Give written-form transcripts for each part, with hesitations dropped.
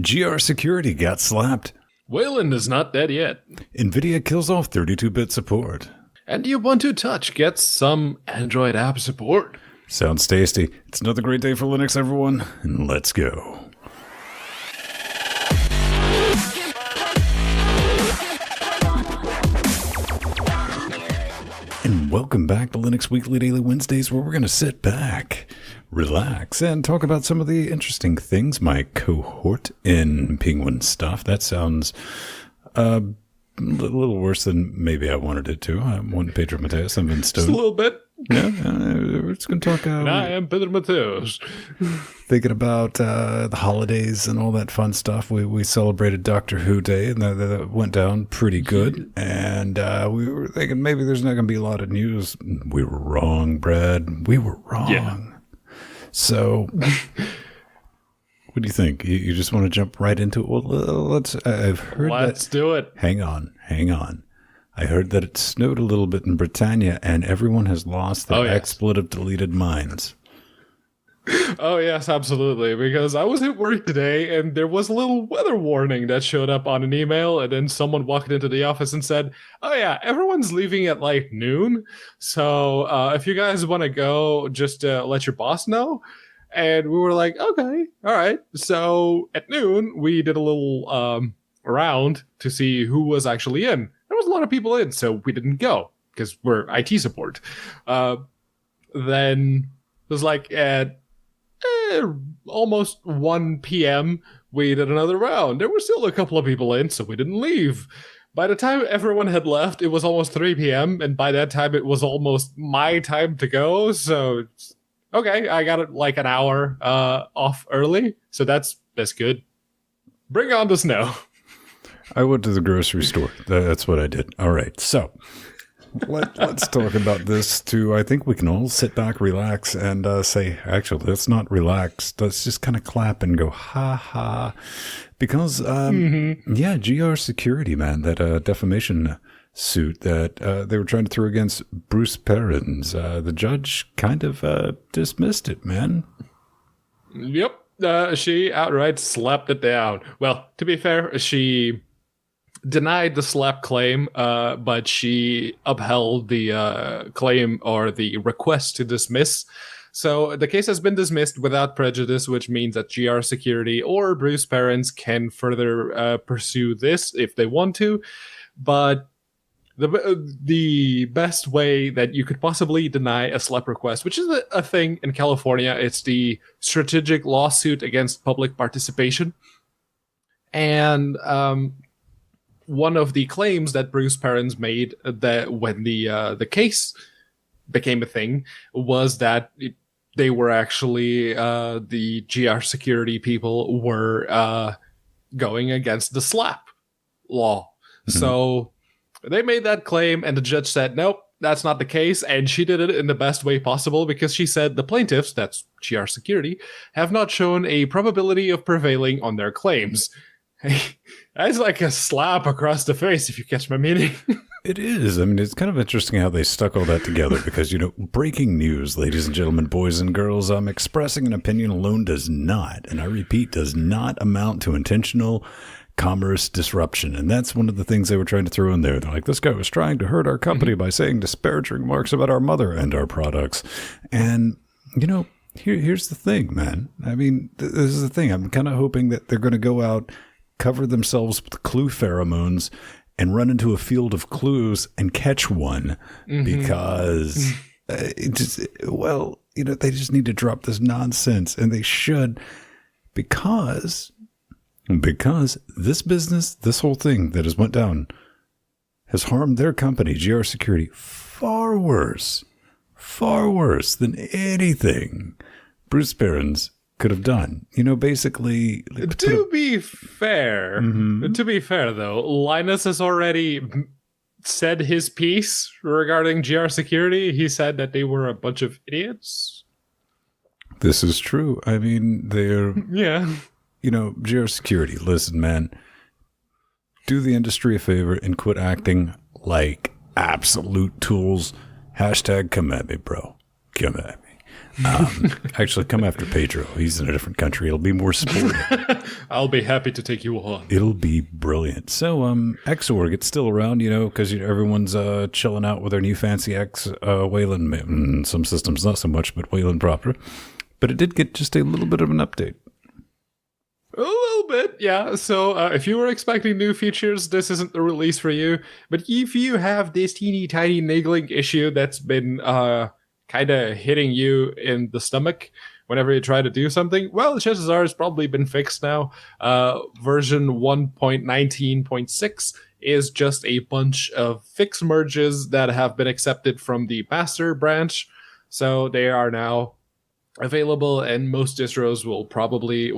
GR Security got slapped. Wayland is not dead yet. NVIDIA kills off 32-bit support. And the Ubuntu Touch gets some Android app support. Sounds tasty. It's another great day for Linux, everyone, and let's go. And welcome back to Linux Weekly Daily Wednesdays, where we're going to sit back, relax, and talk about some of the interesting things my cohort in Penguin stuff. That sounds a little worse than maybe I wanted it to. I'm one Pedro Mateus. I'm in Stone. Just a little bit. Yeah, we're just going to talk. And I am Pedro Mateus. Thinking about the holidays and all that fun stuff. We celebrated Doctor Who Day, and that went down pretty good. And we were thinking maybe there's not going to be a lot of news. We were wrong, Brad. We were wrong. Yeah. So, what do you think? You just want to jump right into it? Well, let's do it. Hang on. I heard that it snowed a little bit in Britannia, and everyone has lost their expletive deleted minds. Oh, yes, absolutely. Because I was at work today, and there was a little weather warning that showed up on an email, and then someone walked into the office and said, oh, yeah, everyone's leaving at like noon. So if you guys want to go, just let your boss know. And we were like, okay, all right. So at noon, we did a little round to see who was actually in. There was a lot of people in, so we didn't go because we're IT support. Then it was like at almost 1 p.m. we did another round. There were still a couple of people in, so we didn't leave. By the time everyone had left, it was almost 3 p.m., and by that time it was almost my time to go. So, okay, I got it like an hour off early, so that's good. Bring on the snow. I went to the grocery store. That's what I did. All right. So let's talk about this too. I think we can all sit back, relax, and say, actually, let's not relax. Let's just kind of clap and go, ha ha. Because, GR Security, man, that defamation suit that they were trying to throw against Bruce Perens, the judge kind of dismissed it, man. Yep. She outright slapped it down. Well, to be fair, she denied the slap claim, but she upheld the claim or the request to dismiss. So the case has been dismissed without prejudice, which means that GR Security or Bruce Perens can further pursue this if they want to. But the best way that you could possibly deny a slap request, which is a thing in California, it's the strategic lawsuit against public participation. And one of the claims that Bruce Perens made that when the case became a thing was that they were actually the GR Security people were going against the slap law. Mm-hmm. So they made that claim, and the judge said, nope, that's not the case. And she did it in the best way possible because she said the plaintiffs, that's GR Security, have not shown a probability of prevailing on their claims. That's like a slap across the face, if you catch my meaning. It is. I mean, it's kind of interesting how they stuck all that together because, breaking news, ladies and gentlemen, boys and girls, expressing an opinion alone does not, and I repeat, does not amount to intentional commerce disruption. And that's one of the things they were trying to throw in there. They're like, this guy was trying to hurt our company by saying disparaging remarks about our mother and our products. And, here's the thing, man. I mean, this is the thing. I'm kind of hoping that they're going to go out, cover themselves with clue pheromones, and run into a field of clues and catch one because they just need to drop this nonsense, and they should because this business, this whole thing that has went down has harmed their company, GR Security, far worse than anything Bruce Perens could have done. Basically. To be fair, though, Linus has already said his piece regarding GR Security. He said that they were a bunch of idiots. This is true. I mean, they're... Yeah. GR Security, listen, man. Do the industry a favor and quit acting like absolute tools. # come at me, bro. Come at me. Actually, come after Pedro. He's in a different country. It'll be more sporty. I'll be happy to take you on. It'll be brilliant. So, Xorg, it's still around, because everyone's chilling out with their new fancy Wayland. Some systems not so much, but Wayland proper. But it did get just a little bit of an update. A little bit, yeah. So if you were expecting new features, this isn't the release for you. But if you have this teeny tiny niggling issue that's been kind of hitting you in the stomach whenever you try to do something, well, chances are it's probably been fixed now. Version 1.19.6 is just a bunch of fix merges that have been accepted from the master branch. So they are now available, and most distros will probably,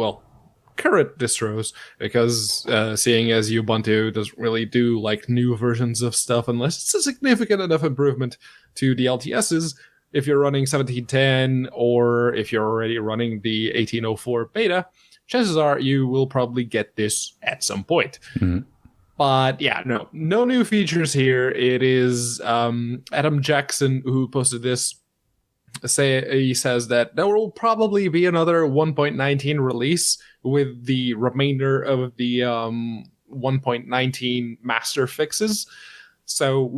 current distros, because seeing as Ubuntu doesn't really do like new versions of stuff unless it's a significant enough improvement to the LTSs. If you're running 1710 or if you're already running the 1804 beta, chances are you will probably get this at some point. Mm-hmm. But yeah, no new features here. It is Adam Jackson who posted this. He says that there will probably be another 1.19 release with the remainder of the 1.19 master fixes. So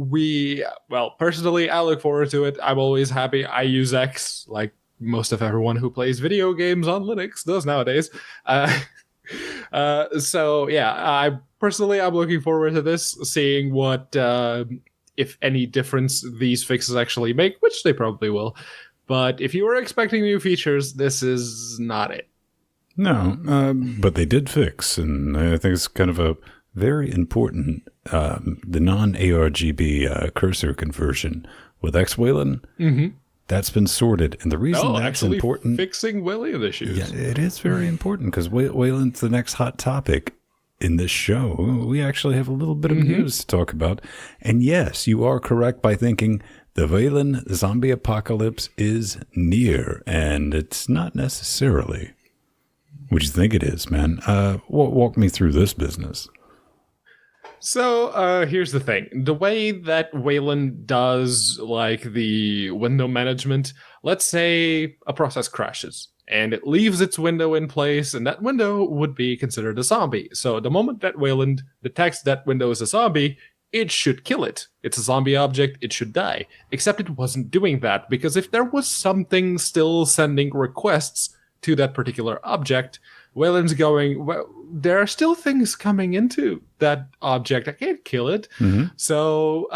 personally, I look forward to it. I'm always happy. I use X like most of everyone who plays video games on Linux does nowadays. So yeah, I'm looking forward to this, seeing what, if any difference these fixes actually make, which they probably will. But if you were expecting new features, this is not it. No, but they did fix, and I think it's kind of a very important, the non-ARGB cursor conversion with X-Wayland. Mm-hmm. That's been sorted, and the reason that's important... fixing Wayland issues. Yeah, it is very important, because Wayland's the next hot topic in this show. We actually have a little bit of news to talk about. And yes, you are correct by thinking the Wayland zombie apocalypse is near, and it's not necessarily. What do you think it is, man? Walk me through this business. So here's the thing. The way that Wayland does like the window management, let's say a process crashes and it leaves its window in place, and that window would be considered a zombie. So the moment that Wayland detects that window is a zombie, it should kill it. It's a zombie object, it should die. Except it wasn't doing that, because if there was something still sending requests to that particular object, Wayland's going, well, there are still things coming into that object. I can't kill it. Mm-hmm. So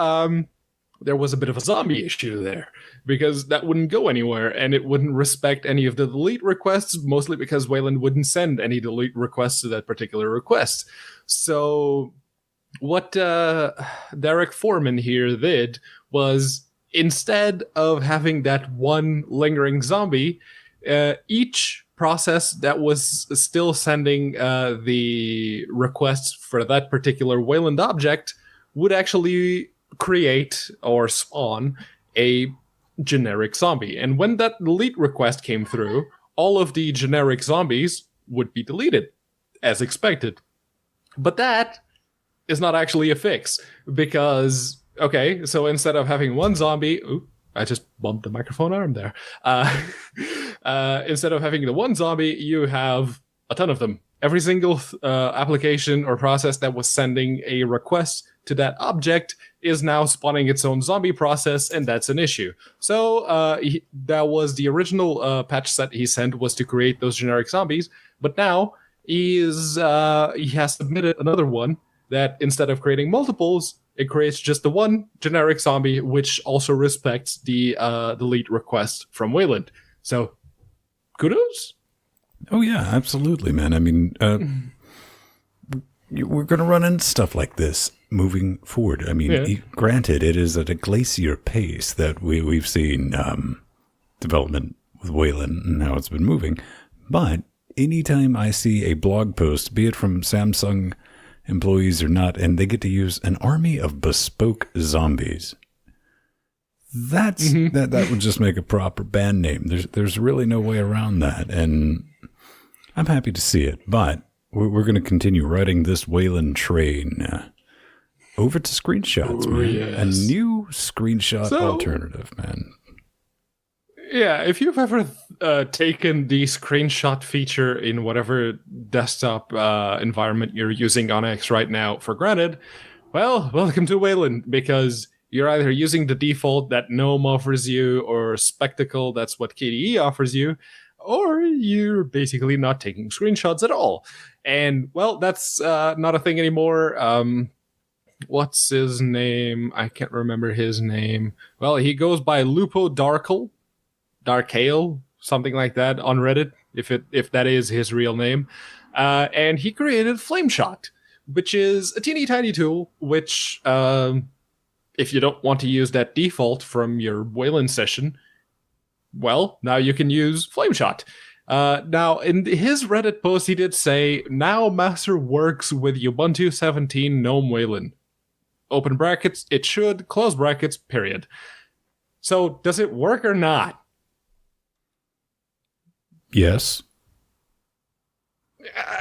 there was a bit of a zombie issue there, because that wouldn't go anywhere, and it wouldn't respect any of the delete requests, mostly because Wayland wouldn't send any delete requests to that particular request. So what Derek Foreman here did was, instead of having that one lingering zombie, each process that was still sending the requests for that particular Wayland object would actually create or spawn a generic zombie. And when that delete request came through, all of the generic zombies would be deleted, as expected. But that is not actually a fix, because, okay, so instead of having one zombie... Ooh, I just bumped the microphone arm there. Instead of having the one zombie, you have a ton of them. Every single application or process that was sending a request to that object is now spawning its own zombie process, and that's an issue. So that was the original patch set he sent, was to create those generic zombies. But now he has submitted another one that, instead of creating multiples, it creates just the one generic zombie, which also respects the delete request from Wayland. So, kudos? Oh, yeah, absolutely, man. I mean, we're going to run into stuff like this moving forward. I mean, granted, it is at a glacier pace that we've seen development with Wayland and how it's been moving. But anytime I see a blog post, be it from Samsung employees or not, and they get to use an army of bespoke zombies, that would just make a proper band name. There's really no way around that, and I'm happy to see it. But we're going to continue riding this Wayland train over to screenshots, man. Yes. A new screenshot alternative, man. Yeah, if you've ever taken the screenshot feature in whatever desktop environment you're using on X right now for granted, well, welcome to Wayland, because you're either using the default that GNOME offers you, or Spectacle, that's what KDE offers you, or you're basically not taking screenshots at all. And, well, that's not a thing anymore. What's his name? I can't remember his name. Well, he goes by Lupo Darkale, something like that on Reddit, if that is his real name. And he created Flameshot, which is a teeny tiny tool, which, if you don't want to use that default from your Wayland session, well, now you can use Flameshot. Now, in his Reddit post, he did say, now Master works with Ubuntu 17 GNOME Wayland. Open brackets, it should, close brackets, period. So, does it work or not? Yes.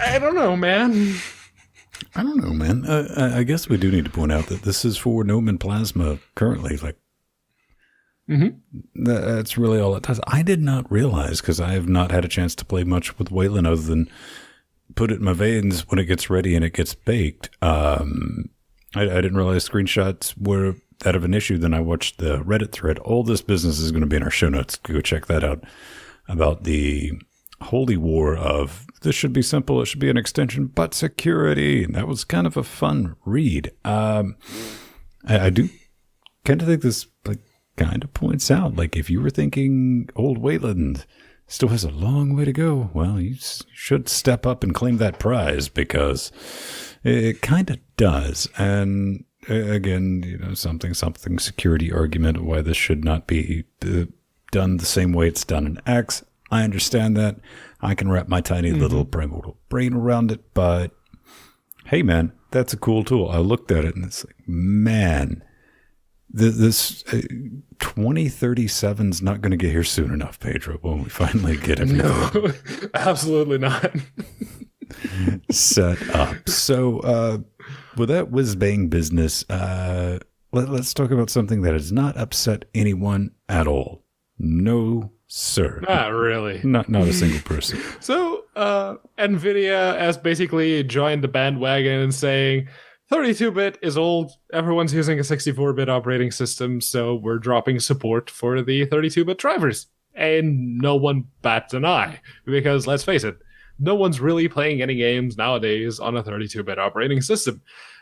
I don't know, man. I don't know, man. I guess we do need to point out that this is for GNOME and Plasma currently. Like, that's really all it does. I did not realize, because I have not had a chance to play much with Wayland other than put it in my veins when it gets ready and it gets baked. I didn't realize screenshots were that of an issue. Then I watched the Reddit thread. All this business is going to be in our show notes. Go check that out, about the holy war of this should be simple, it should be an extension, but security. And that was kind of a fun read. I do kind of think this kind of points out, like, if you were thinking old Wayland still has a long way to go, well, you should step up and claim that prize, because it kind of does. And again, something security argument, why this should not be done the same way it's done in X. I understand that. I can wrap my tiny little primordial brain around it, but hey, man, that's a cool tool. I looked at it and it's like, man, this 2037's not going to get here soon enough, Pedro, when we finally get everything. No, absolutely not. Set up. So, with that whiz-bang business, let's talk about something that has not upset anyone at all. No, sir. Not really. Not a single person. So, NVIDIA has basically joined the bandwagon and saying 32-bit is old. Everyone's using a 64-bit operating system, so we're dropping support for the 32-bit drivers. And no one bats an eye, because let's face it, no one's really playing any games nowadays on a 32-bit operating system.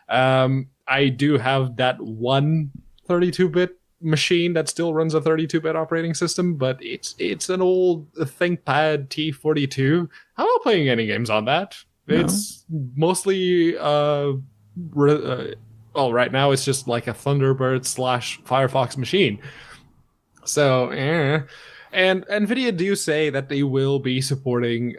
I do have that one 32-bit machine that still runs a 32-bit operating system, but it's an old ThinkPad T42. I'm not playing any games on that. No. It's mostly right now it's just like a Thunderbird / Firefox machine. So, And NVIDIA do say that they will be supporting,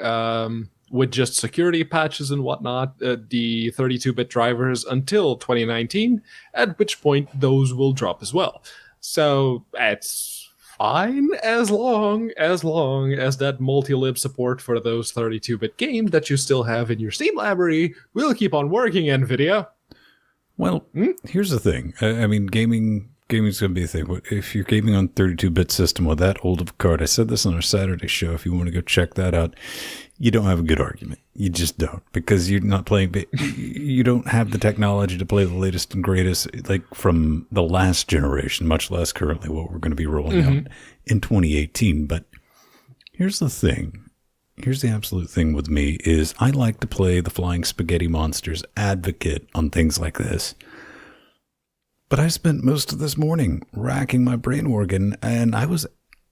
with just security patches and whatnot, the 32-bit drivers until 2019, at which point those will drop as well. So that's fine as long as that multi-lib support for those 32-bit games that you still have in your Steam library will keep on working, NVIDIA. Well, here's the thing. I mean, gaming's going to be a thing. If you're gaming on 32-bit system with that old of a card, I said this on our Saturday show, if you want to go check that out, you don't have a good argument. You just don't, because you're not playing, you don't have the technology to play the latest and greatest, like from the last generation, much less currently what we're going to be rolling out in 2018. But here's the thing. Here's the absolute thing with me is I like to play the Flying Spaghetti Monsters advocate on things like this. But I spent most of this morning racking my brain organ, and I was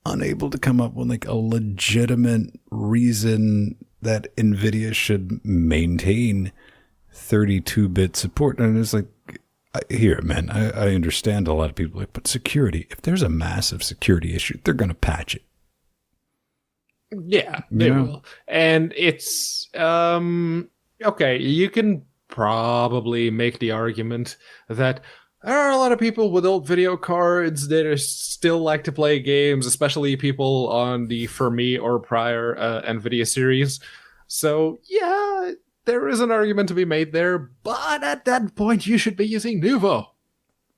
unable to come up with like a legitimate reason that NVIDIA should maintain 32-bit support. And it's like, here, man, I understand a lot of people like, but security, if there's a massive security issue, they're going to patch it. Yeah, they will. And it's, okay, you can probably make the argument that there are a lot of people with old video cards that are still like to play games, especially people on the Fermi or prior NVIDIA series. So, yeah, there is an argument to be made there, but at that point, you should be using Nuvo.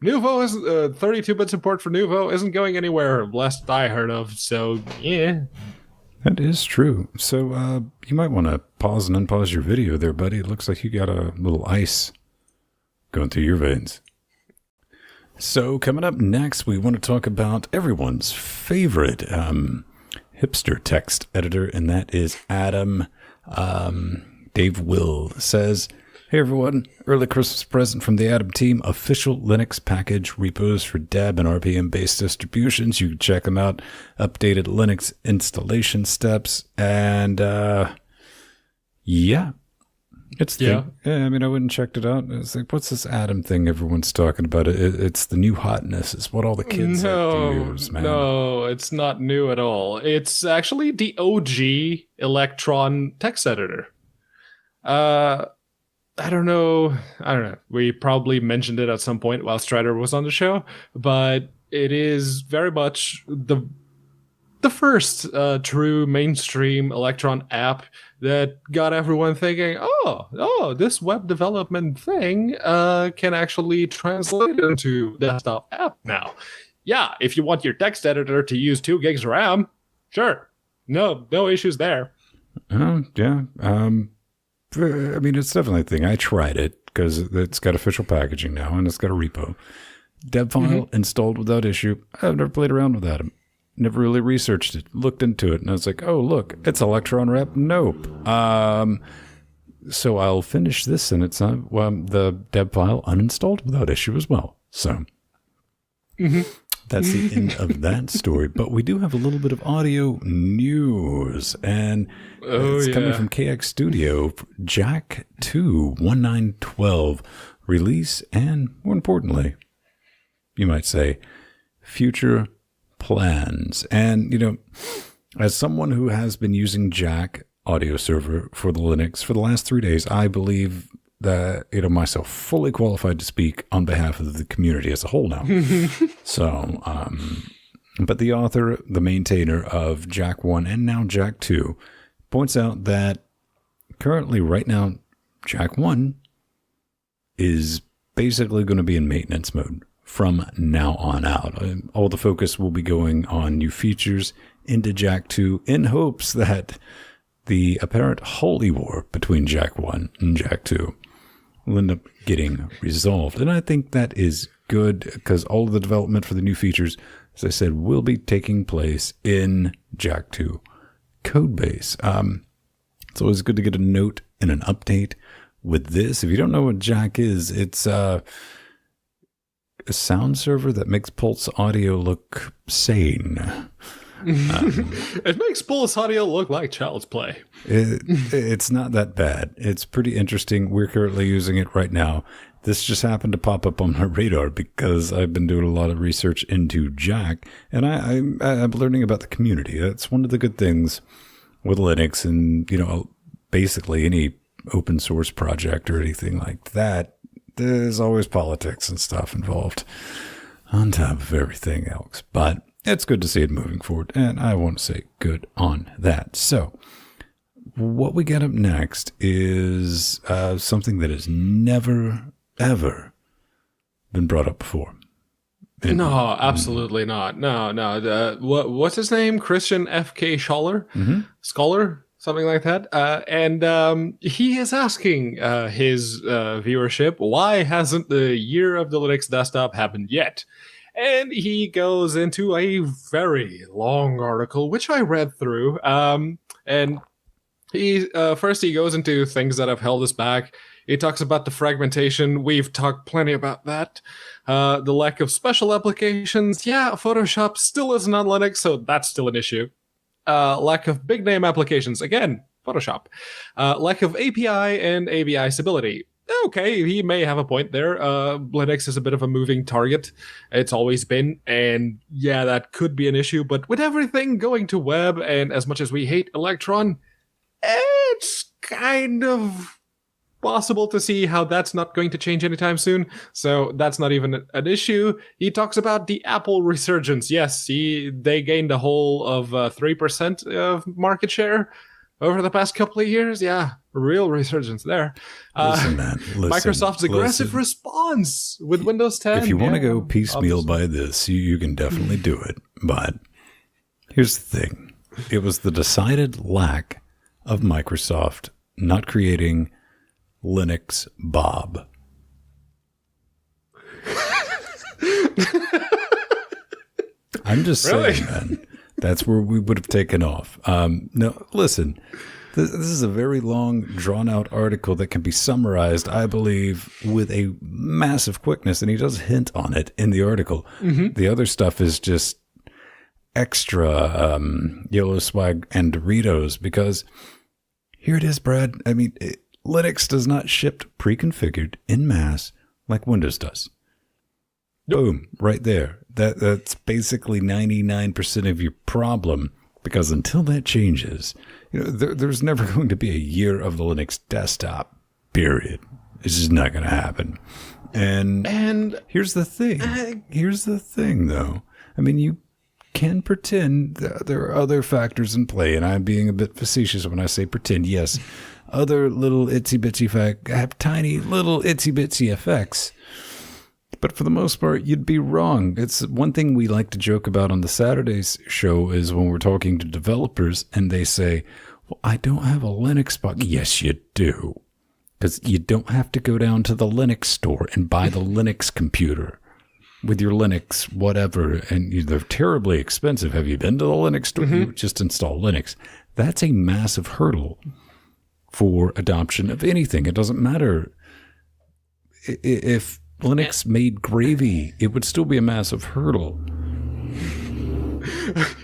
Nuvo is 32-bit support for Nuvo isn't going anywhere, last I heard of. So yeah, That is true. So you might want to pause and unpause your video there, buddy. It looks like you got a little ice going through your veins. So coming up next, we want to talk about everyone's favorite hipster text editor, and that is Adam. Dave Will says, "Hey everyone, early Christmas present from the Adam team. Official Linux package repos for deb and RPM based distributions. You can check them out. Updated Linux installation steps, and yeah, it's the, yeah. I mean, I went and checked it out. It's like, what's this Adam thing everyone's talking about? It's the new hotness. It's what all the kids like to use, man. No, it's not new at all. It's actually the OG Electron text editor. I don't know. We probably mentioned it at some point while Strider was on the show, but it is very much the first true mainstream Electron app that got everyone thinking, oh, this web development thing can actually translate into desktop app now. Yeah, if you want your text editor to use 2 gigs RAM, sure. No issues there. Yeah. I mean, it's definitely a thing. I tried it because it's got official packaging now and it's got a repo. Dev file installed without issue. I've never played around with that. Never really researched it, looked into it, and I was like, oh, look, it's Electron Rep. Nope. So I'll finish this, and it's the dev file uninstalled without issue as well. So that's the end of that story. But we do have a little bit of audio news, and it's coming from KX Studio, Jack 2 1912 release, and more importantly, you might say, future plans. And, you know, as someone who has been using Jack audio server for the Linux for the last 3 days, I believe that, you know, myself fully qualified to speak on behalf of the community as a whole now. So, but the author, the maintainer of Jack 1 and now Jack 2 points out that currently right now, Jack 1 is basically going to be in maintenance mode from now on out. All the focus will be going on new features into Jack 2 in hopes that the apparent holy war between Jack 1 and Jack 2 will end up getting resolved. And I think that is good because all of the development for the new features, as I said, will be taking place in Jack 2 codebase. It's always good to get a note and an update with this. If you don't know what Jack is, it's a sound server that makes Pulse Audio look sane. It makes Pulse Audio look like child's play. It's not that bad. It's pretty interesting. We're currently using it right now. This just happened to pop up on my radar because I've been doing a lot of research into Jack, and I'm learning about the community. That's one of the good things with Linux, and, you know, basically any open source project or anything like that. There's always politics and stuff involved on top of everything else. But it's good to see it moving forward, and I want to say good on that. So what we get up next is something that has never, ever been brought up before. No, absolutely not. No. What's his name? Christian F.K. Scholar? Scholar? Something like that. And he is asking his viewership, why hasn't the year of the Linux desktop happened yet? And he goes into a very long article, which I read through. And he first he goes into things that have held us back. He talks about the fragmentation. We've talked plenty about that. The lack of special applications. Yeah, Photoshop still isn't on Linux, so that's still an issue. Lack of big name applications. Again, Photoshop. Lack of API and ABI stability. Okay, he may have a point there. Linux is a bit of a moving target. It's always been. And yeah, that could be an issue. But with everything going to web, and as much as we hate Electron, it's kind of possible to see how that's not going to change anytime soon. So that's not even an issue. He talks about the Apple resurgence. Yes, they gained a whole of 3% of market share. over the past couple of years, yeah, real resurgence there. Listen, man. Listen, Microsoft's aggressive response with Windows 10. If you want to go piecemeal obviously. by this, you can definitely do it. But here's the thing. It was the decided lack of Microsoft not creating Linux Bob. I'm just saying, man. That's where we would have taken off. No, listen. This is a very long, drawn-out article that can be summarized, I believe, with a massive quickness, and he does hint on it in the article. Mm-hmm. The other stuff is just extra YOLO swag and Doritos, because here it is, Brad. I mean, Linux does not ship pre-configured in mass like Windows does. Nope. Boom, right there. That's basically 99% of your problem, because until that changes, there's never going to be a year of the Linux desktop, period. It's just not going to happen. And here's the thing. Though. I mean, you can pretend that there are other factors in play, and I'm being a bit facetious when I say pretend. Yes, other little itsy-bitsy have tiny little itsy-bitsy effects. But for the most part, you'd be wrong. It's one thing we like to joke about on the Saturdays show is when we're talking to developers and they say, well, I don't have a Linux box. Yes, you do. Because you don't have to go down to the Linux store and buy the Linux computer with your Linux whatever. And they're terribly expensive. Have you been to the Linux store? Mm-hmm. You just install Linux. That's a massive hurdle for adoption of anything. It doesn't matter if Linux made gravy, it would still be a massive hurdle.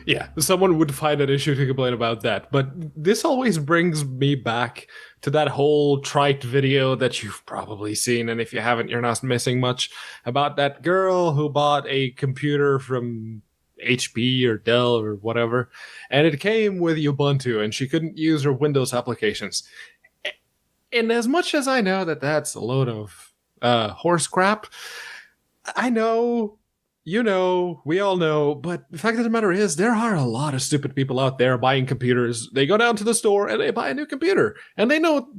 Yeah, someone would find an issue to complain about that. But this always brings me back to that whole trite video that you've probably seen. And if you haven't, you're not missing much, about that girl who bought a computer from HP or Dell or whatever. And it came with Ubuntu and she couldn't use her Windows applications. And as much as I know that that's a load of horse crap, I know, we all know, but the fact of the matter is there are a lot of stupid people out there buying computers. They go down to the store and they buy a new computer and they don't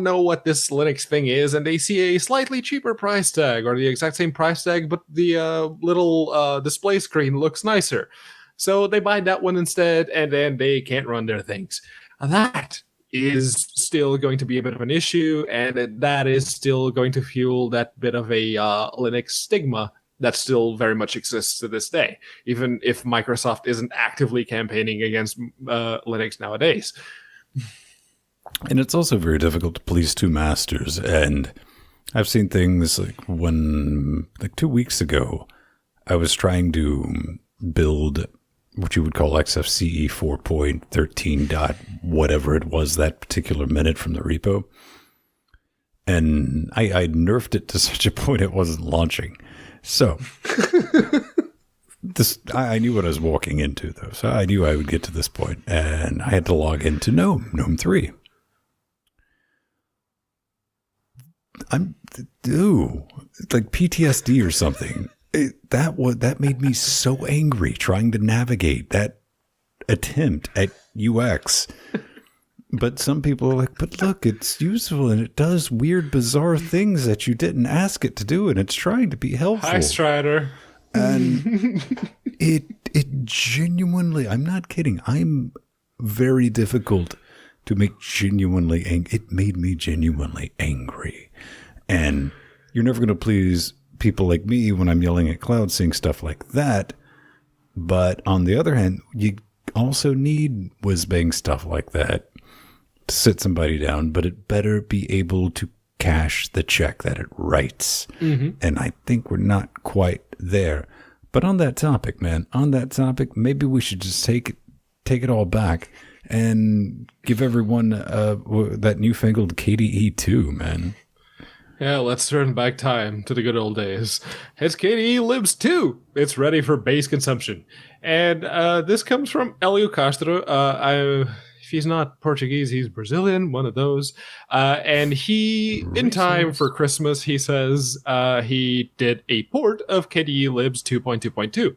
know what this Linux thing is, and they see a slightly cheaper price tag or the exact same price tag, but the little display screen looks nicer. So they buy that one instead, and then they can't run their things. That is still going to be a bit of an issue, and that is still going to fuel that bit of a Linux stigma that still very much exists to this day, even if Microsoft isn't actively campaigning against Linux nowadays. And it's also very difficult to please two masters, and I've seen things like 2 weeks ago, I was trying to build what you would call XFCE 4.13 dot whatever it was that particular minute from the repo. And I nerfed it to such a point it wasn't launching. So I knew what I was walking into, though. So I knew I would get to this point, and I had to log into Gnome 3. It's like PTSD or something. That made me so angry trying to navigate that attempt at UX. But some people are like, but look, it's useful and it does weird, bizarre things that you didn't ask it to do, and it's trying to be helpful. Hi, Strider. And it genuinely, I'm not kidding, I'm very difficult to make genuinely angry. It made me genuinely angry. And you're never going to please people like me when I'm yelling at cloud seeing stuff like that. But on the other hand, you also need whiz-bang stuff like that to sit somebody down, but it better be able to cash the check that it writes. Mm-hmm. And I think we're not quite there. But on that topic, man, maybe we should just take it all back and give everyone that newfangled KDE 2, man. Yeah, let's turn back time to the good old days. It's KDE Libs 2. It's ready for base consumption. And this comes from Hélio Castro. If he's not Portuguese, he's Brazilian, one of those. And he, in time for Christmas, he says he did a port of KDE Libs 2.2.2.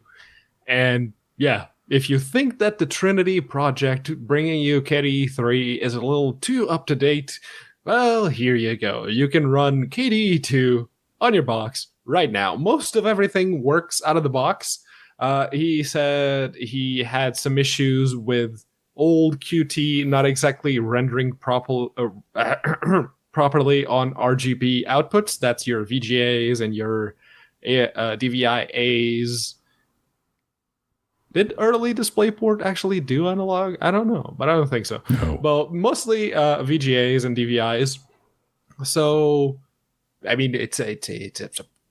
And yeah, if you think that the Trinity project bringing you KDE 3 is a little too up to date, well, here you go. You can run KDE 2 on your box right now. Most of everything works out of the box. He said he had some issues with old Qt not exactly rendering properly on RGB outputs. That's your VGAs and your DVI-As. Did early DisplayPort actually do analog? I don't know, but I don't think so. No. Well, mostly VGAs and DVIs. So, I mean, it's a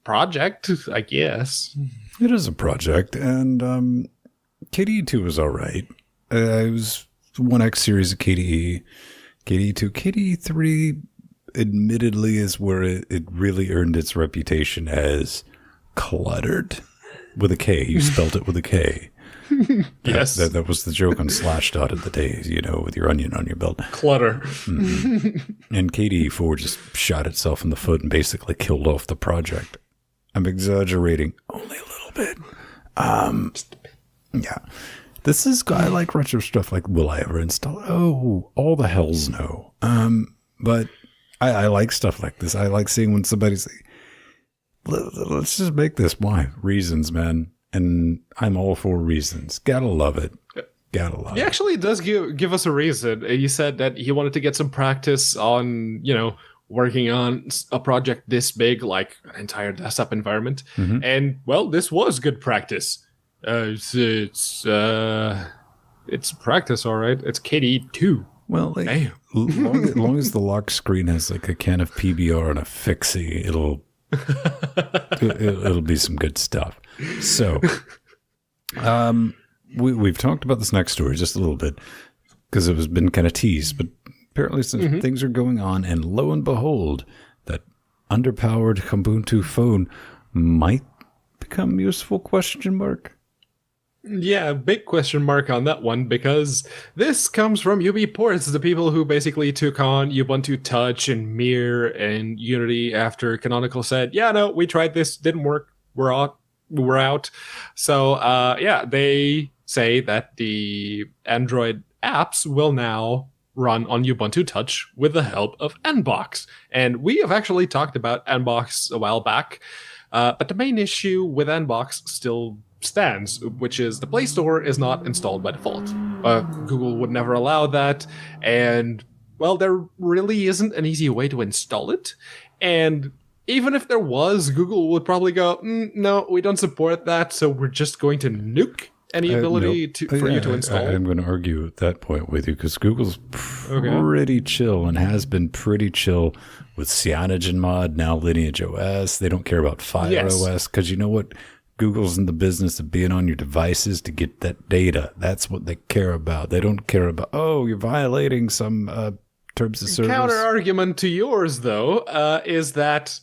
project, I guess. It is a project, and KDE 2 was all right. It was 1X series of KDE, KDE 2. KDE 3, admittedly, is where it really earned its reputation as cluttered. With a K. You spelled it with a K. Yes. That was the joke on Slashdot of the day, with your onion on your belt. Clutter. Mm-hmm. And KDE 4 just shot itself in the foot and basically killed off the project. I'm exaggerating only a little bit. Just a bit. Yeah. This is, I like retro stuff like, will I ever install? Oh, all the hells no. But I like stuff like this. I like seeing when somebody's like, let's just make this. Why? Reasons, man. And I'm all for reasons. Gotta love it. Gotta love it. He actually does give us a reason. He said that he wanted to get some practice on, working on a project this big, like an entire desktop environment. Mm-hmm. And, well, this was good practice. It's practice, all right. It's KDE 2. Well, long as the lock screen has like a can of PBR and a fixie, it'll be some good stuff. So, we've talked about this next story just a little bit because it was been kind of teased, but apparently some things are going on, and lo and behold, that underpowered Ubuntu phone might become useful? Question mark. Yeah, big question mark on that one, because this comes from UBports, the people who basically took on Ubuntu Touch and Mir and Unity after Canonical said, yeah, no, we tried this, didn't work, we're out. So, they say that the Android apps will now run on Ubuntu Touch with the help of Nbox. And we have actually talked about Nbox a while back, but the main issue with Nbox still stands, which is the Play Store is not installed by default. Google would never allow that, and, well, there really isn't an easy way to install it. And even if there was, Google would probably go, no, we don't support that, so we're just going to nuke any ability for you to install. I'm going to argue at that point with you, because Google's pretty chill and has been pretty chill with CyanogenMod, now Lineage OS. They don't care about Fire OS, because you know what? Google's in the business of being on your devices to get that data. That's what they care about. They don't care about, you're violating some terms of service. Counter argument to yours, though, is that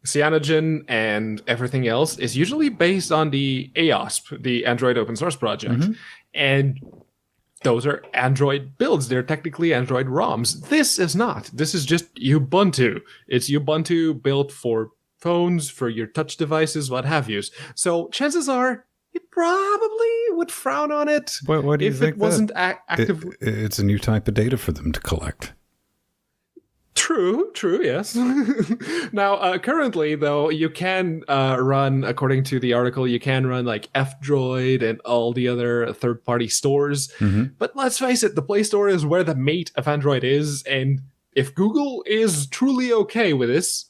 Cyanogen and everything else is usually based on the AOSP, the Android Open Source Project. Mm-hmm. And those are Android builds. They're technically Android ROMs. This is not. This is just Ubuntu. It's Ubuntu built for phones, for your touch devices, what have you. So chances are you probably would frown on it what do you if think it wasn't active. It's a new type of data for them to collect. True, yes. Now, currently, though, you can run, according to the article, you can run like F-Droid and all the other third-party stores. Mm-hmm. But let's face it, the Play Store is where the mate of Android is. And if Google is truly okay with this,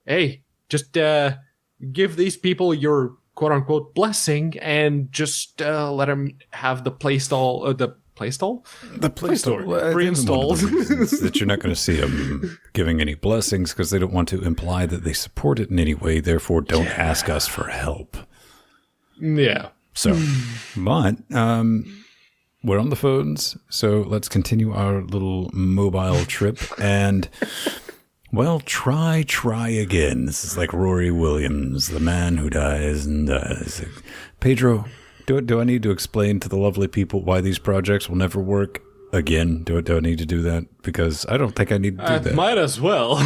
hey, just give these people your quote-unquote blessing and just let them have the Play Store. The Play Store pre-installed. That you're not going to see them giving any blessings because they don't want to imply that they support it in any way. Therefore, don't ask us for help. Yeah. So, but we're on the phones, so let's continue our little mobile trip and. Well, try again. This is like Rory Williams, the man who dies and dies. Pedro, do I need to explain to the lovely people why these projects will never work again? Do I need to do that? Because I don't think I need to do that. Might as well.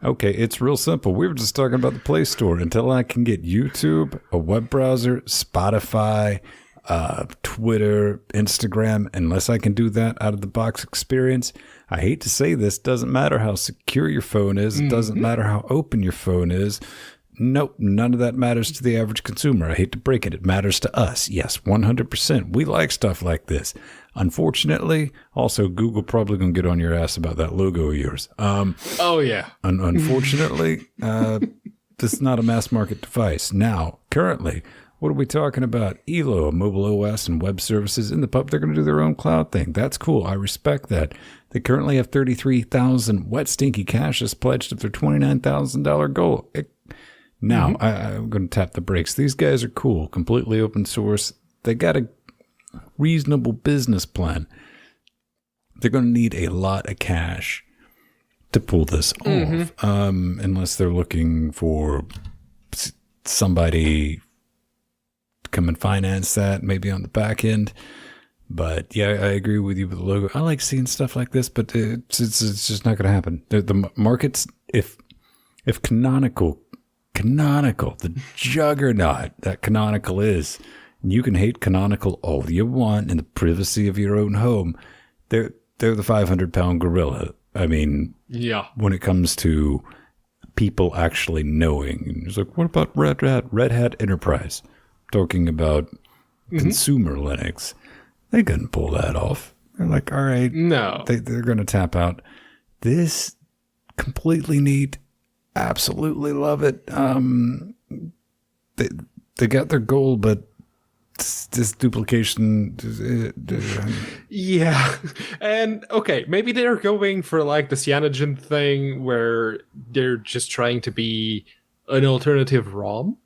Okay, it's real simple. We were just talking about the Play Store. Until I can get YouTube, a web browser, Spotify, Twitter, Instagram, unless I can do that out of the box experience. I hate to say this, doesn't matter how secure your phone is. It doesn't matter how open your phone is. Nope, none of that matters to the average consumer. I hate to break it. It matters to us. Yes, 100%. We like stuff like this. Unfortunately, also, Google probably going to get on your ass about that logo of yours. Oh, yeah. Unfortunately, this is not a mass market device. Now, currently, what are we talking about? ELO, mobile OS and web services in the pub. They're going to do their own cloud thing. That's cool. I respect that. They currently have 33,000 wet, stinky caches pledged of their $29,000 goal. Now, I'm going to tap the brakes. These guys are cool, completely open source. They got a reasonable business plan. They're going to need a lot of cash to pull this off, unless they're looking for somebody to come and finance that, maybe on the back end. But yeah, I agree with you with the logo. I like seeing stuff like this, but it's just not going to happen. The markets, if Canonical, the juggernaut that Canonical is, you can hate Canonical all you want in the privacy of your own home. They're the 500-pound gorilla. I mean, yeah. When it comes to people actually knowing, it's like, what about Red Hat Enterprise? Talking about consumer Linux, they couldn't pull that off. They're like, all right, no, they're going to tap out. This completely neat. Absolutely love it. They got their goal, but this duplication. Yeah, and okay, maybe they're going for like the cyanogen thing, where they're just trying to be an alternative ROM.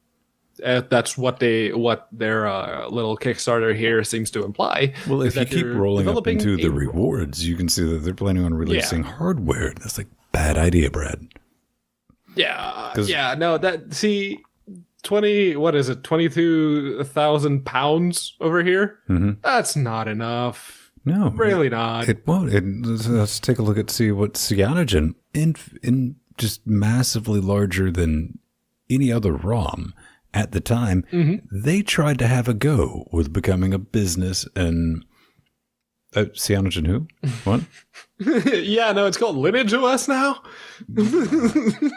That's what their little Kickstarter here seems to imply. Well, if you keep rolling up into the rewards, you can see that they're planning on releasing hardware. That's like bad idea, Brad. Yeah, no, that, see, 22,000 pounds over here? That's not enough. No. Really not. It won't. Let's take a look at, see what cyanogen, in just massively larger than any other ROM at the time, they tried to have a go with becoming a business and... cyanogen who? What? Yeah, no, it's called Lineage OS now.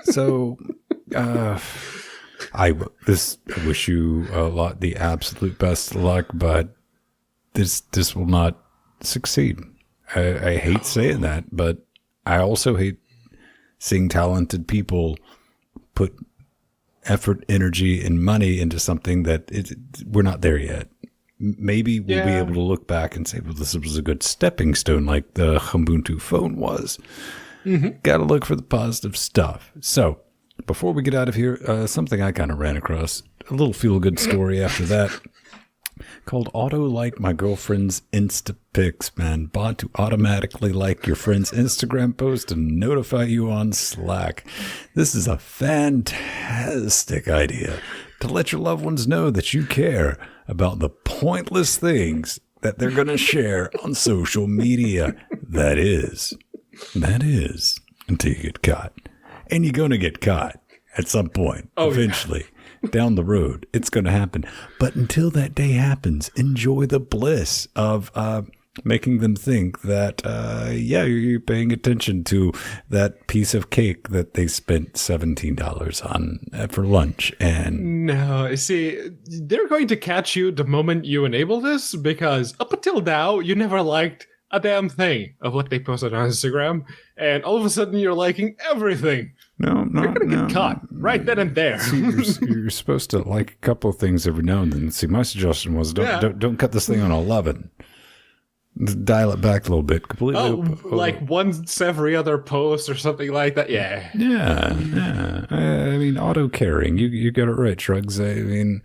So, I wish you a lot, the absolute best of luck, but this will not succeed. I hate saying that, but I also hate seeing talented people put effort, energy, and money into something that we're not there yet. Maybe we'll be able to look back and say, well, this was a good stepping stone like the Ubuntu phone was. Got to look for the positive stuff. So before we get out of here, something I kind of ran across, a little feel-good story after that, called Auto Like My Girlfriend's Insta Pics, man. Bot to automatically like your friend's Instagram post and notify you on Slack. This is a fantastic idea to let your loved ones know that you care about the pointless things that they're going to share on social media. That is, until you get caught. And you're going to get caught at some point, eventually. Yeah. Down the road, it's going to happen. But until that day happens, enjoy the bliss of making them think that, you're paying attention to that piece of cake that they spent $17 on for lunch. And no, see, they're going to catch you the moment you enable this, because up until now, you never liked a damn thing of what they posted on Instagram, and all of a sudden you're liking everything. No, you're gonna get caught right then and there. See, you're supposed to like a couple of things every now and then. See, my suggestion was don't cut this thing on 11. Dial it back a little bit. Completely. Like once every other post or something like that. Yeah. I mean, auto carrying. You got it right, Shrugs. I mean,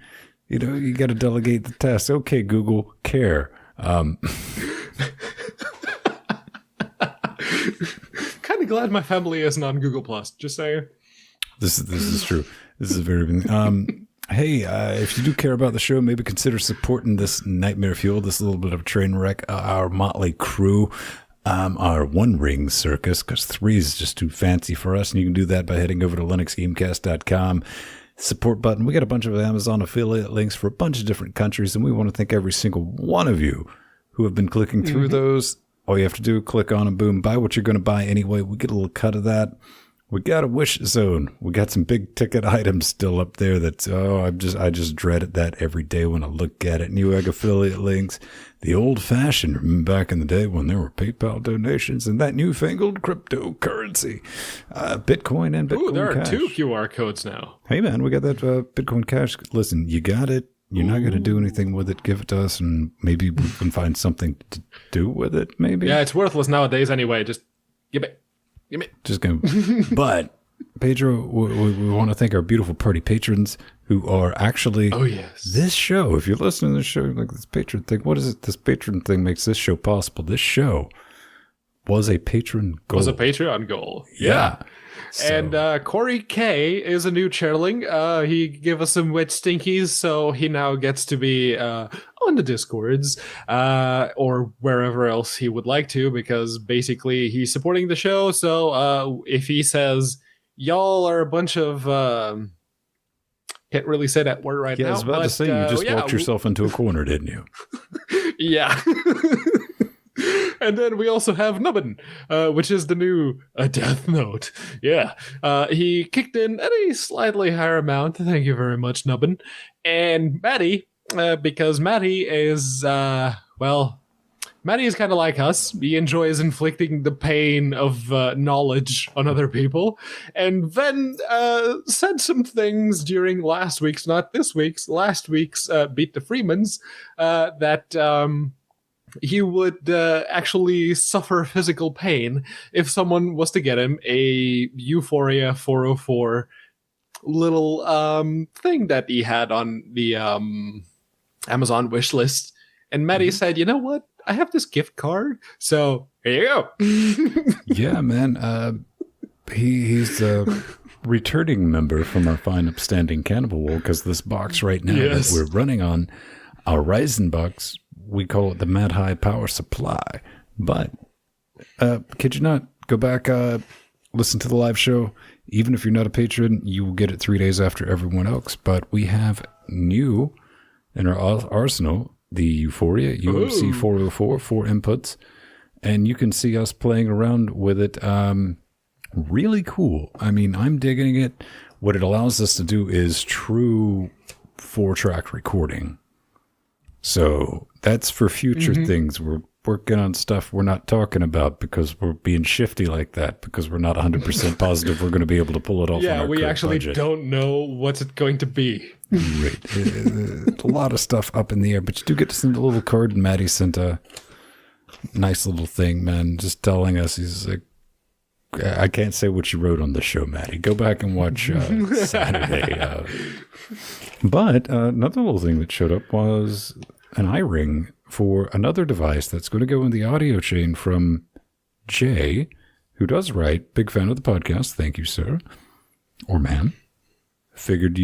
you got to delegate the task. Okay, Google, care. Kind of glad my family isn't on Google Plus. Just saying. This is true. This is very. Hey, if you do care about the show, maybe consider supporting this Nightmare Fuel, this little bit of a train wreck, our motley crew, our one-ring circus, because 3 is just too fancy for us. And you can do that by heading over to linuxgamecast.com. support button. We got a bunch of Amazon affiliate links for a bunch of different countries, and we want to thank every single one of you who have been clicking through those. All you have to do, click on and boom, buy what you're going to buy anyway. We get a little cut of that. We got a Wishzone. We got some big ticket items still up there that's, I just dreaded that every day when I look at it. Newegg affiliate links, the old fashioned, remember back in the day when there were PayPal donations and that newfangled cryptocurrency, Bitcoin and Bitcoin there Cash. are 2 QR codes now. Hey man, we got that Bitcoin Cash. Listen, you got it. You're not going to do anything with it. Give it to us and maybe we can find something to do with it, maybe. Yeah, it's worthless nowadays anyway. Just give it. Just going but Pedro, we want to thank our beautiful party patrons who are actually this show. If you're listening to this show, like this patron thing, what is it? This patron thing makes this show possible. This show was a patron goal. Was a Patreon goal. Yeah. So. And Corey K is a new chairling. He gave us some wet stinkies, so he now gets to be on the Discords or wherever else he would like to, because basically he's supporting the show. So if he says, y'all are a bunch of... can't really say that word right now. I was about to say, you just walked yourself into a corner, didn't you? Yeah. And then we also have Nubbn, which is the new Deathnote. Yeah. He kicked in at a slightly higher amount. Thank you very much, Nubbn. And Maddie, because Maddie is, Maddie is kind of like us. He enjoys inflicting the pain of knowledge on other people. And then said some things during last week's Beat the Freemans, that... he would actually suffer physical pain if someone was to get him a Euphoria 404 little thing that he had on the Amazon wish list. And Maddie said, you know what? I have this gift card. So here you go. Yeah, man. He's a returning member from our fine upstanding Cannibal Wool, because this box right now that we're running on, our Ryzen box, we call it the Mad High Power Supply. But kid you not, go back, listen to the live show. Even if you're not a patron, you will get it 3 days after everyone else. But we have new in our arsenal, the Euphoria UFC 404, 4 inputs. And you can see us playing around with it. Really cool. I mean, I'm digging it. What it allows us to do is true 4-track recording. So that's for future things. We're working on stuff we're not talking about because we're being shifty like that, because we're not 100% positive we're going to be able to pull it off. Yeah, on our we actually budget. don't know what's it going to be. Right. A lot of stuff up in the air, but you do get to send a little card, and Maddie sent a nice little thing, man, just telling us, he's like, I can't say what you wrote on the show, Maddie. Go back and watch Saturday. But another little thing that showed up was an iRing for another device that's going to go in the audio chain from Jay, who does write. Big fan of the podcast. Thank you, sir. Or ma'am. Figured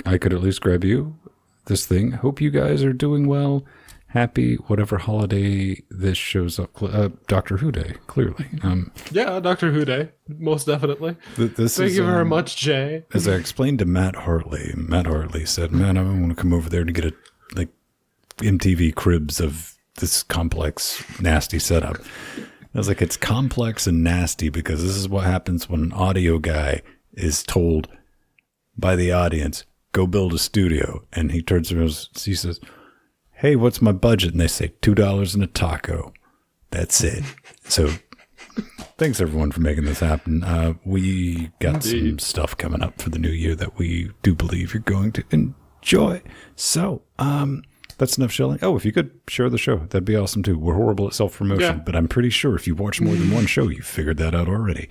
I could at least grab you this thing. Hope you guys are doing well. Happy whatever holiday this shows up. Doctor Who Day, clearly. Yeah, Doctor Who Day, most definitely. Thank you very much, Jay. As I explained to Matt Hartley said, man, I want to come over there to get a MTV cribs of this complex, nasty setup. I was like, it's complex and nasty because this is what happens when an audio guy is told by the audience, go build a studio. And he turns around, he says, hey, what's my budget? And they say $2 and a taco. That's it. So thanks everyone for making this happen. We got some stuff coming up for the new year that we do believe you're going to enjoy. So that's enough shelling. Oh, if you could share the show, that'd be awesome too. We're horrible at self-promotion, but I'm pretty sure if you watch more than one show, you figured that out already.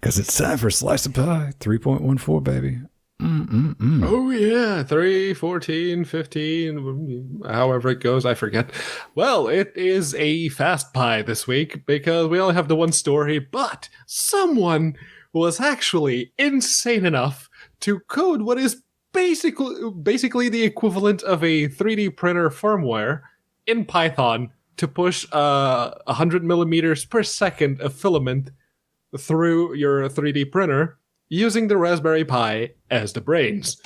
Because it's time for Slice of Pie 3.14, baby. Oh yeah, 3, 14, 15, however it goes, I forget. Well, it is a fast pie this week because we only have the one story, but someone was actually insane enough to code what is basically the equivalent of a 3D printer firmware in Python to push 100 millimeters per second of filament through your 3D printer, using the Raspberry Pi as the brains.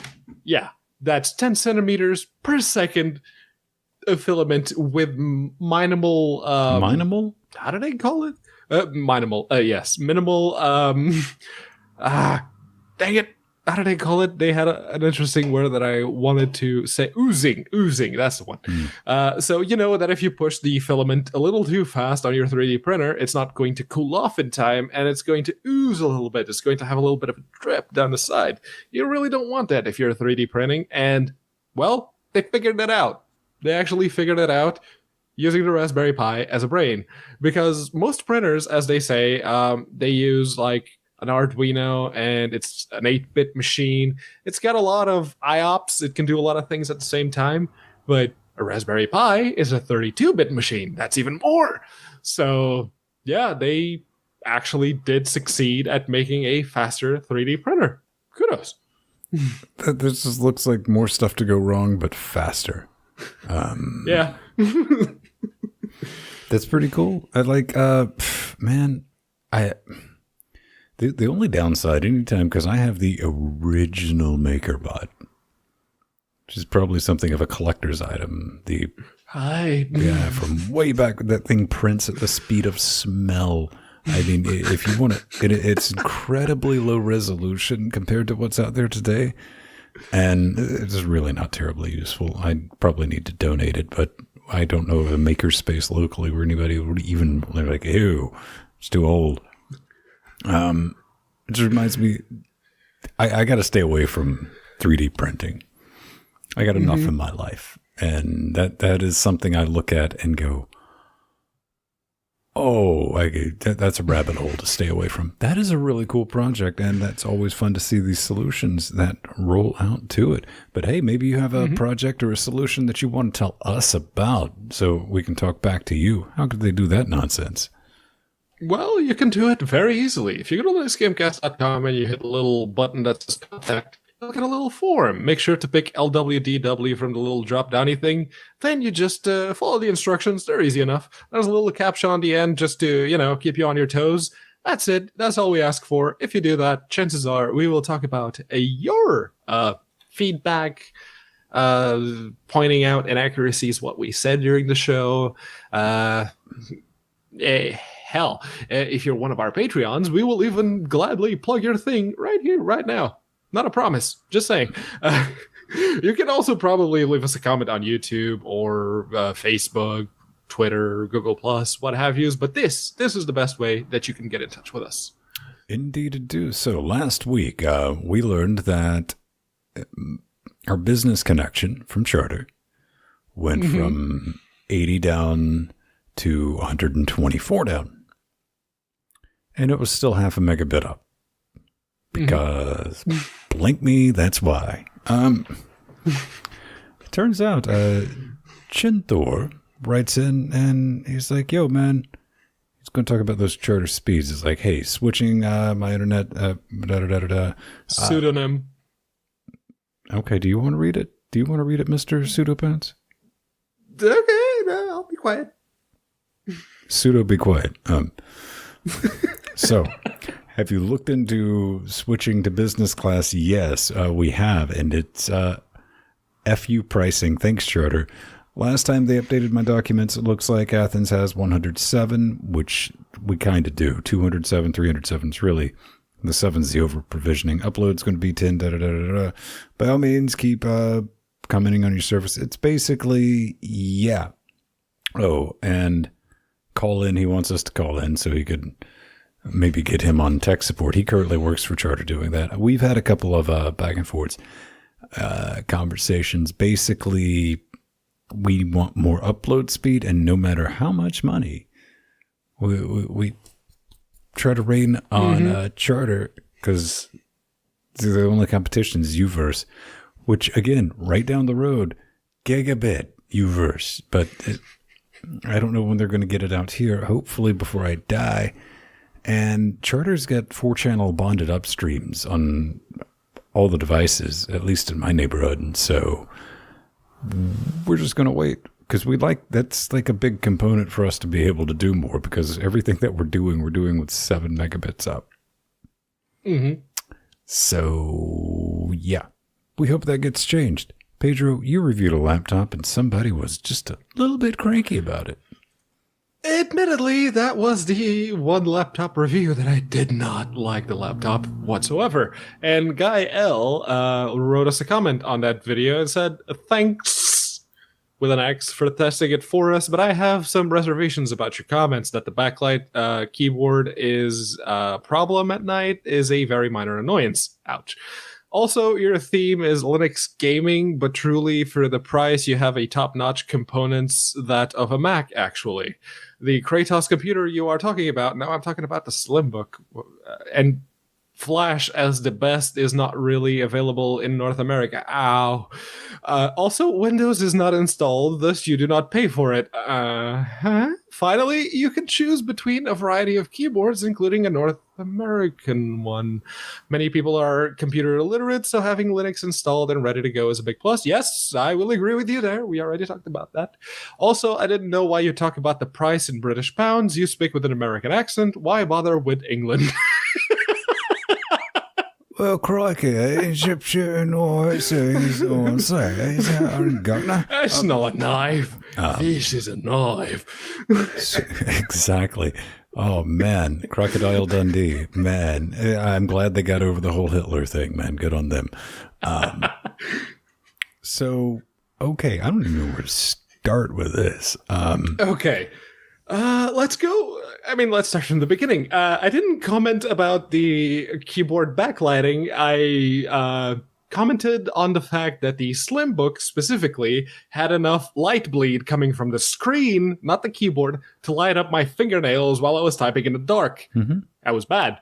Yeah, that's 10 centimeters per second of filament with minimal. Minimal? How do they call it? Minimal. Yes, minimal. Dang it. How do they call it? They had an interesting word that I wanted to say. Oozing. That's the one. So you know that if you push the filament a little too fast on your 3D printer, it's not going to cool off in time, and it's going to ooze a little bit. It's going to have a little bit of a drip down the side. You really don't want that if you're 3D printing. And, well, they figured that out. They actually figured it out using the Raspberry Pi as a brain. Because most printers, as they say, they use, like, an Arduino, and it's an 8-bit machine. It's got a lot of IOPS. It can do a lot of things at the same time, but a Raspberry Pi is a 32-bit machine. That's even more. So, yeah, they actually did succeed at making a faster 3D printer. Kudos. This just looks like more stuff to go wrong, but faster. Yeah. That's pretty cool. I like, man, The only downside, anytime, because I have the original MakerBot, which is probably something of a collector's item. Yeah, from way back, that thing prints at the speed of smell. I mean, if you want it's incredibly low resolution compared to what's out there today, and it's really not terribly useful. I probably need to donate it, but I don't know of a makerspace locally where anybody would even, they're like, ew, it's too old. It just reminds me, I got to stay away from 3D printing. I got enough in my life. And that is something I look at and go, oh, that's a rabbit hole to stay away from. That is a really cool project. And that's always fun to see these solutions that roll out to it. But hey, maybe you have a project or a solution that you want to tell us about so we can talk back to you. How could they do that nonsense? Well, you can do it very easily. If you go to thisgamecast.com and you hit the little button that says contact, you'll get a little form. Make sure to pick LWDW from the little drop-downy thing. Then you just follow the instructions. They're easy enough. There's a little caption on the end just to, keep you on your toes. That's it. That's all we ask for. If you do that, chances are we will talk about your feedback, pointing out inaccuracies, what we said during the show. Hell, if you're one of our Patreons, we will even gladly plug your thing right here, right now. Not a promise, just saying. You can also probably leave us a comment on YouTube or Facebook, Twitter, Google+, what have you. But this is the best way that you can get in touch with us. Indeed to do so. Last week, we learned that our business connection from Charter went from 80 down to 124 down. And it was still half a megabit up. Because, blink me, that's why. It turns out, Chinthor writes in and he's like, yo, man, he's going to talk about those Charter speeds. It's like, hey, switching my internet, Pseudonym. Okay, do you want to read it? Do you want to read it, Mr. Pseudopants? Okay, no, I'll be quiet. Pseudo, be quiet. So, have you looked into switching to business class? Yes, we have, and it's FU pricing. Thanks, Charter. Last time they updated my documents, it looks like Athens has 107, which we kind of do. 207, 307 is really, the 7's the over-provisioning. Upload's going to be 10, da-da-da-da-da. By all means, keep commenting on your service. It's basically, yeah. Oh, and call in. He wants us to call in so he could maybe get him on tech support. He currently works for Charter doing that. We've had a couple of back and forths conversations. Basically, we want more upload speed, and no matter how much money we try to rein on Charter, because the only competition is Uverse, which, again, right down the road, gigabit Uverse. But I don't know when they're going to get it out here, hopefully before I die. And Charter's got 4-channel bonded upstreams on all the devices, at least in my neighborhood. And so we're just going to wait, because that's like a big component for us to be able to do more, because everything that we're doing with 7 megabits up. So, yeah. we hope that gets changed. Pedro, you reviewed a laptop and somebody was just a little bit cranky about it. Admittedly, that was the one laptop review that I did not like the laptop whatsoever. And Guy L wrote us a comment on that video and said, "Thanks," with an X, for testing it for us, but I have some reservations about your comments that the backlight keyboard is a problem at night is a very minor annoyance. Ouch. Also, your theme is Linux gaming, but truly for the price, you have a top-notch components that of a Mac, actually. The Kratos computer you are talking about, now I'm talking about the Slimbook, and Flash as the best is not really available in North America. Ow. Also, Windows is not installed, thus you do not pay for it. Finally, you can choose between a variety of keyboards, including a North American one. Many people are computer illiterate, so having Linux installed and ready to go is a big plus. Yes, I will agree with you there. We already talked about that. Also, I didn't know why you talk about the price in British pounds. You speak with an American accent. Why bother with England? Well, crikey, Egyptian or saying governor. It's not a knife. This is a knife. Exactly. Oh, man. Crocodile Dundee. Man, I'm glad they got over the whole Hitler thing, man. Good on them. So, okay, I don't even know where to start with this. Okay. Let's go. I mean, let's start from the beginning. I didn't comment about the keyboard backlighting. I commented on the fact that the Slimbook specifically had enough light bleed coming from the screen, not the keyboard, to light up my fingernails while I was typing in the dark. Mm-hmm. That was bad.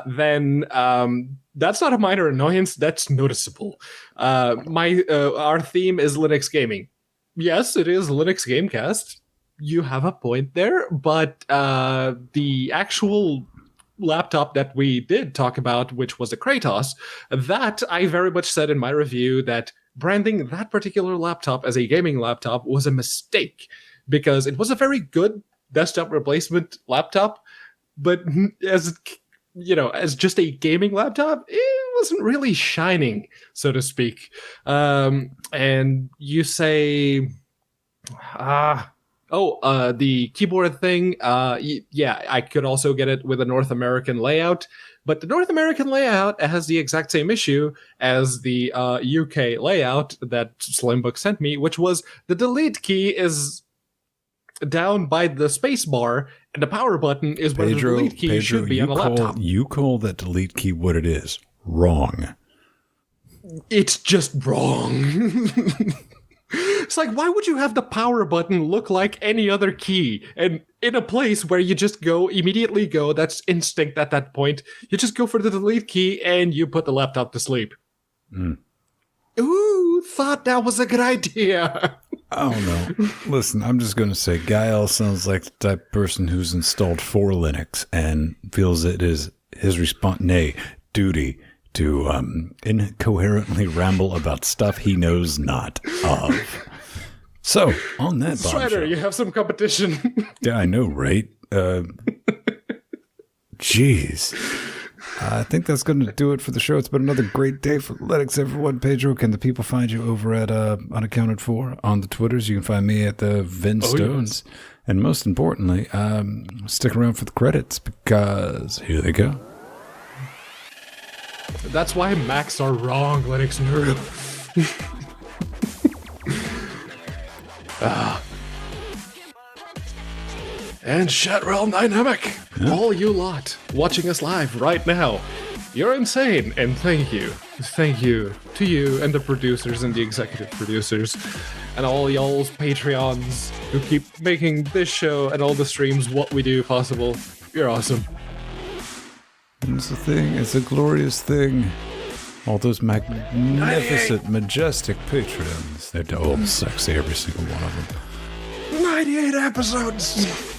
Then that's not a minor annoyance. That's noticeable. Our theme is Linux gaming. Yes, it is Linux Gamecast. You have a point there, but the actual laptop that we did talk about, which was the Kratos, that I very much said in my review that branding that particular laptop as a gaming laptop was a mistake because it was a very good desktop replacement laptop, but as just a gaming laptop, it wasn't really shining, so to speak. And you say, the keyboard thing, yeah, I could also get it with a North American layout, but the North American layout has the exact same issue as the UK layout that Slimbook sent me, which was the delete key is down by the space bar, and the power button is where the delete key should be on a laptop. You call that delete key what it is. Wrong. It's just wrong. It's like, why would you have the power button look like any other key? And in a place where you just immediately go, that's instinct at that point, you just go for the delete key and you put the laptop to sleep. Mm. Ooh, thought that was a good idea. Oh, no. Listen, I'm just going to say, Gael sounds like the type of person who's installed for Linux and feels it is his duty to incoherently ramble about stuff he knows not of. So, on that Strider, you have some competition. Yeah, I know, right? Jeez. I think that's going to do it for the show. It's been another great day for Linux, everyone. Pedro, can the people find you over at Unaccounted For on the Twitters? You can find me at the Vin Stones. Yes. And most importantly, stick around for the credits because here they go. That's why Macs are wrong, Linux nerd. And Shatreal Dynamic, all you lot watching us live right now, you're insane, and thank you to you and the producers and the executive producers and all y'all's Patreons who keep making this show and all the streams what we do possible. You're awesome. It's a thing. It's a glorious thing. All those magnificent, majestic patrons. They're all sexy, every single one of them. 98 episodes!